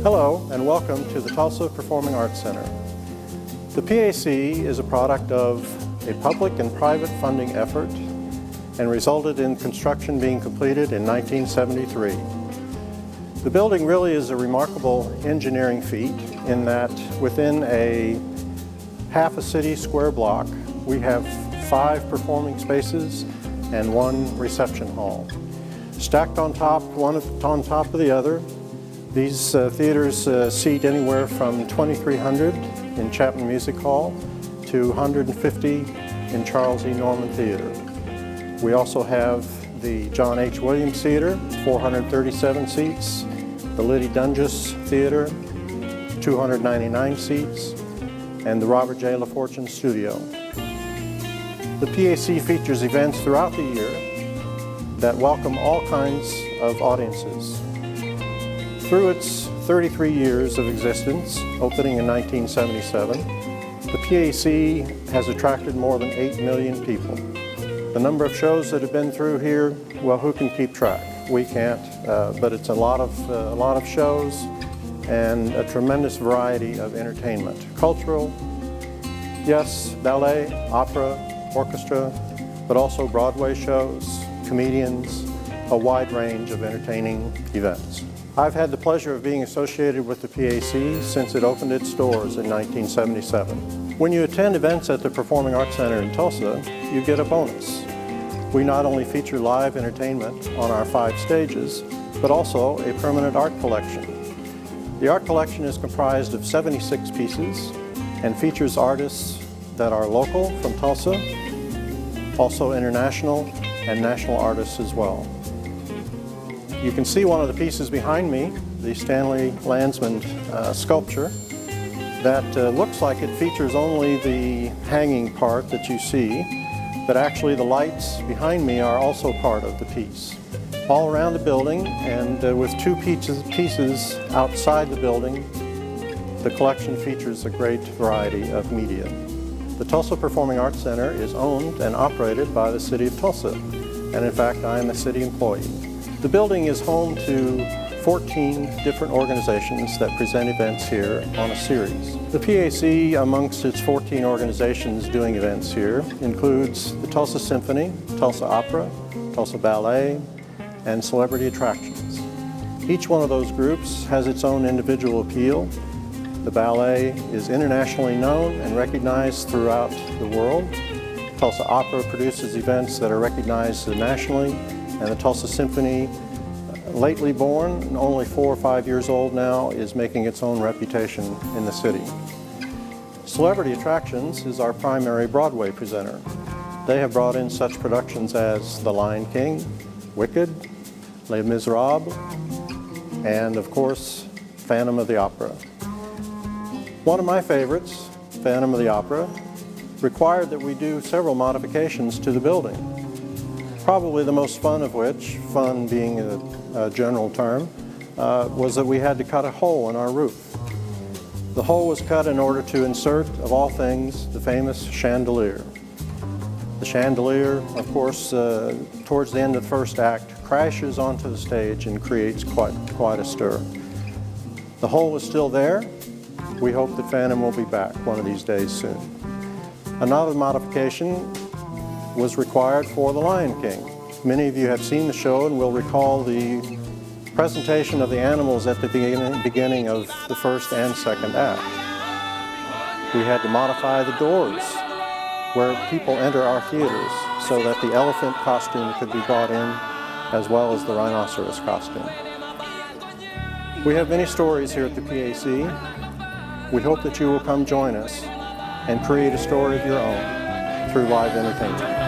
Hello and welcome to the Tulsa Performing Arts Center. The PAC is a product of a public and private funding effort and resulted in construction being completed in 1973. The building really is a remarkable engineering feat in that within a half a city square block we have 5 performing spaces and 1 reception hall. Stacked on top, one on top of the other, these theaters seat anywhere from 2,300 in Chapman Music Hall to 150 in Charles E. Norman Theater. We also have the John H. Williams Theater, 437 seats, the Liddy Dunges Theater, 299 seats, and the Robert J. LaFortune Studio. The PAC features events throughout the year that welcome all kinds of audiences. Through its 33 years of existence, opening in 1977, the PAC has attracted more than 8 million people. The number of shows that have been through here, well, who can keep track? We can't, but it's a lot of shows and a tremendous variety of entertainment. Cultural, yes, ballet, opera, orchestra, but also Broadway shows, comedians, a wide range of entertaining events. I've had the pleasure of being associated with the PAC since it opened its doors in 1977. When you attend events at the Performing Arts Center in Tulsa, you get a bonus. We not only feature live entertainment on our 5 stages, but also a permanent art collection. The art collection is comprised of 76 pieces and features artists that are local from Tulsa, also international and national artists as well. You can see one of the pieces behind me, the Stanley Landsman sculpture, that looks like it features only the hanging part that you see, but actually the lights behind me are also part of the piece. All around the building and with 2 pieces outside the building, the collection features a great variety of media. The Tulsa Performing Arts Center is owned and operated by the City of Tulsa, and in fact I am a city employee. The building is home to 14 different organizations that present events here on a series. The PAC, amongst its 14 organizations doing events here, includes the Tulsa Symphony, Tulsa Opera, Tulsa Ballet, and Celebrity Attractions. Each one of those groups has its own individual appeal. The ballet is internationally known and recognized throughout the world. Tulsa Opera produces events that are recognized nationally, and the Tulsa Symphony, lately born and only 4 or 5 years old now, is making its own reputation in the city. Celebrity Attractions is our primary Broadway presenter. They have brought in such productions as The Lion King, Wicked, Les Miserables, and of course, Phantom of the Opera. One of my favorites, Phantom of the Opera, required that we do several modifications to the building. Probably the most fun of which, fun being a general term, was that we had to cut a hole in our roof. The hole was cut in order to insert, of all things, the famous chandelier. The chandelier, of course, towards the end of the first act, crashes onto the stage and creates quite a stir. The hole is still there. We hope that Phantom will be back one of these days soon. Another modification was required for The Lion King. Many of you have seen the show and will recall the presentation of the animals at the beginning of the first and second act. We had to modify the doors where people enter our theaters so that the elephant costume could be brought in as well as the rhinoceros costume. We have many stories here at the PAC. We hope that you will come join us and create a story of your own through live entertainment.